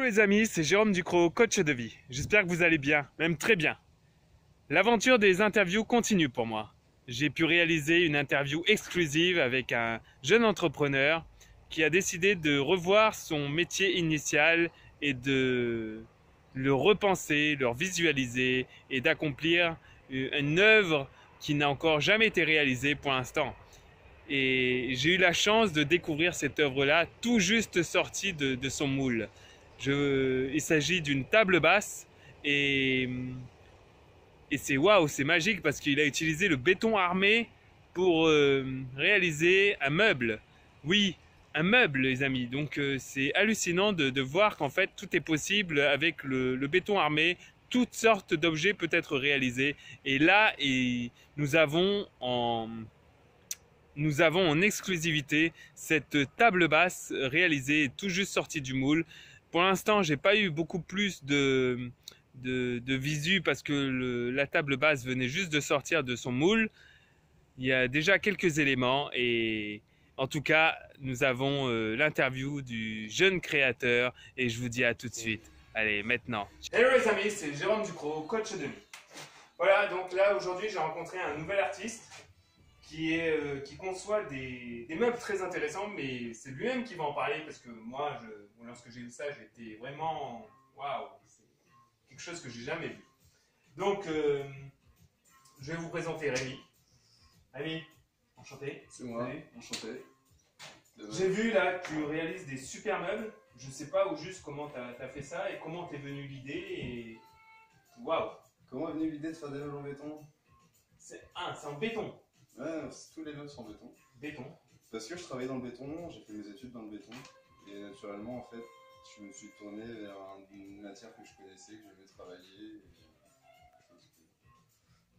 les amis, c'est Jérôme Ducrot, coach de vie. J'espère que vous allez bien, même très bien. L'aventure des interviews continue pour moi. J'ai pu réaliser une interview exclusive avec un jeune entrepreneur qui a décidé de revoir son métier initial et de le repenser, le visualiser et d'accomplir une œuvre qui n'a encore jamais été réalisée pour l'instant. Et j'ai eu la chance de découvrir cette œuvre-là tout juste sortie de son moule. Il s'agit d'une table basse et c'est waouh, c'est magique parce qu'il a utilisé le béton armé pour réaliser un meuble. Oui, un meuble les amis. Donc c'est hallucinant de voir qu'en fait tout est possible avec le béton armé. Toutes sortes d'objets peuvent être réalisés. Et là, nous avons en exclusivité cette table basse réalisée tout juste sortie du moule. Pour l'instant, j'ai pas eu beaucoup plus de visu parce que la table basse venait juste de sortir de son moule. Il y a déjà quelques éléments et en tout cas, nous avons l'interview du jeune créateur et je vous dis à tout de suite. Allez, maintenant. Hello les amis, c'est Jérôme Ducrot, coach de vie. Voilà, donc là aujourd'hui, j'ai rencontré un nouvel artiste qui conçoit des meubles très intéressants, mais c'est lui-même qui va en parler parce que moi, lorsque j'ai vu ça, j'étais vraiment waouh, c'est quelque chose que j'ai jamais vu. Donc, je vais vous présenter Rémi. Rémi, enchanté. C'est moi, enchanté. J'ai vu là que tu réalises des super meubles. Je ne sais pas au juste comment tu as fait ça et comment t'es venue l'idée et waouh. Comment est venue l'idée de faire des meubles en béton? C'est en béton. Ouais, tous les meubles sont en béton. Béton. Parce que je travaillais dans le béton, j'ai fait mes études dans le béton. Et naturellement, en fait, je me suis tourné vers une matière que je connaissais, que j'aimais travailler.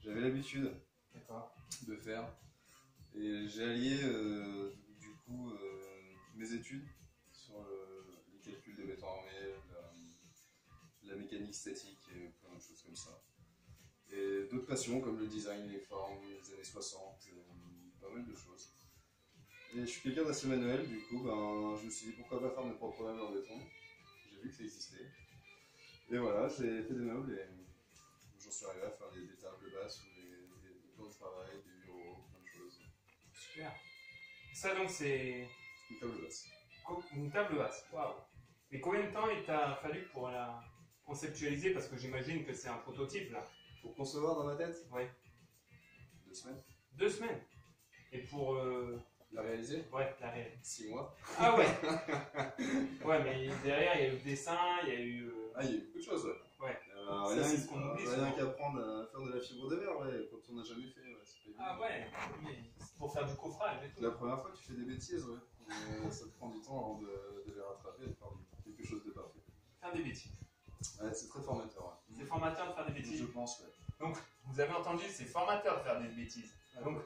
J'avais l'habitude de faire. Et j'ai allié, du coup, mes études sur les calculs de béton armé, la mécanique statique et plein de choses comme ça. Et d'autres passions comme le design, les formes, les années 60, pas mal de choses. Et je suis quelqu'un d'assez manuel, du coup, je me suis dit pourquoi pas faire mes propres meubles en béton. J'ai vu que ça existait. Et voilà, j'ai fait des meubles et j'en suis arrivé à faire des tables basses ou des plans de travail, des bureaux, plein de choses. Super. Ça donc c'est une table basse. Une table basse, waouh. Et combien de temps il t'a fallu pour la conceptualiser? Parce que j'imagine que c'est un prototype là. Pour concevoir dans ma tête? Oui. 2 semaines. 2 semaines. Et pour la réaliser? Ouais, la réaliser. 6 mois. Ah ouais. Ouais, mais derrière il y a eu le dessin, il y a eu. Ah, il y a eu beaucoup de choses, ouais. Ouais. Rien c'est ce qu'on oublie. Rien qu'apprendre à faire de la fibre de verre, ouais, quand on n'a jamais fait, ouais, c'est pas évident. Ah ouais, mais c'est pour faire du coffrage et tout. La première fois, tu fais des bêtises, ouais. Ça te prend du temps avant de les rattraper et de faire quelque chose de parfait. Faire des bêtises. Ouais, c'est très formateur, ouais. C'est formateur de faire des bêtises? Je pense, ouais. Donc, vous avez entendu, c'est formateur de faire des bêtises. Donc,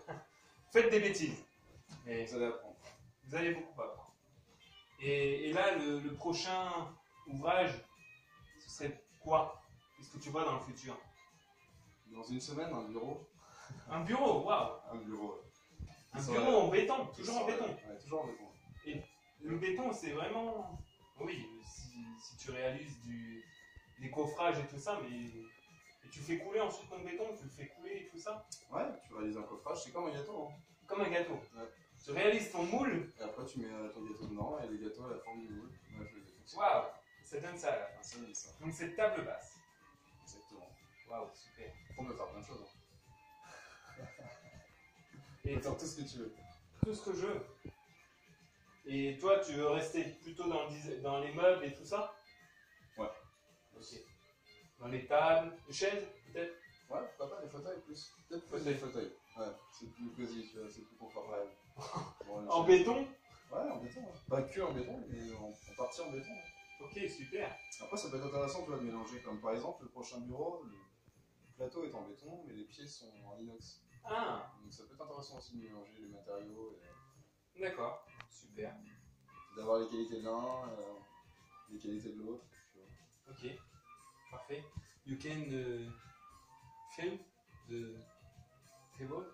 faites des bêtises. Et vous allez apprendre. Vous allez beaucoup apprendre. Et là, le prochain ouvrage, ce serait quoi? Qu'est-ce que tu vois dans le futur? Dans une semaine, un bureau. Un bureau, waouh! Un bureau, ouais. Un bureau en béton, toujours en béton. Ouais, toujours en béton. Et le béton, c'est vraiment... Oui, si tu réalises des coffrages et tout ça, mais... Et tu fais couler ensuite ton béton, tu le fais couler et tout ça? Ouais, tu réalises un coffrage, c'est comme un gâteau. Hein. Comme un gâteau. Ouais. Tu réalises ton moule. Et après, tu mets ton gâteau dedans et le gâteau à la forme du moule. Waouh! Ça donne ça à la fin. Ça donne ça. Donc c'est table basse. Exactement. Waouh, super. On peut faire plein de choses. Hein. Et tu peux faire tout ce que tu veux. Tout ce que je veux. Et toi, tu veux rester plutôt dans les meubles et tout ça? Ouais. Ok. Dans les tables, les chaises, peut-être? Ouais, pourquoi pas des fauteuils plus. Peut-être plus des fauteuils. Ouais, c'est plus cosy, tu vois, c'est plus confortable. Bon, en béton? Ouais, en béton. Ouais. Pas que en béton, mais en partie en béton. Ok, super. Après, ça peut être intéressant, tu vois, de mélanger. Comme par exemple, le prochain bureau, le plateau est en béton, mais les pieds sont en inox. Ah. Donc ça peut être intéressant aussi de mélanger les matériaux. D'accord, super. D'avoir les qualités de l'un, les qualités de l'autre. Ok, parfait. You can film the table?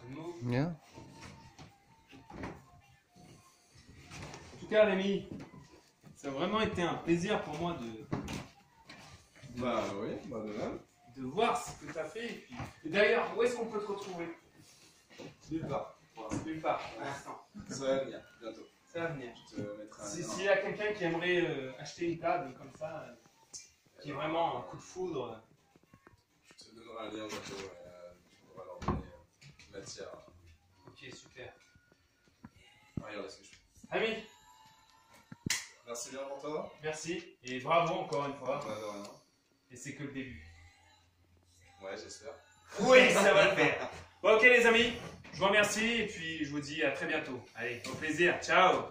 Move? Yeah. En tout cas, Rémi, Ça a vraiment été un plaisir pour moi Bah oui, bah de même. de voir ce que tu as fait. Et d'ailleurs, où est-ce qu'on peut te retrouver? Nulle part. Nulle part, pour l'instant. Ça va venir, bientôt. Ça va venir. Je te mettrai un lien. S'il y a quelqu'un qui aimerait acheter une table comme ça, qui est vraiment un coup de foudre, Je te donnerai un lien bientôt et tu pourras leur donner matière. ok, super. Regarde ce que je fais. Ami, Merci bien pour toi. merci et bravo encore une fois. Bah de rien. Et c'est que le début. Ouais, j'espère. Oui, ça va le faire. Bon, ok les amis, je vous remercie et puis je vous dis à très bientôt. Allez, au plaisir, ciao.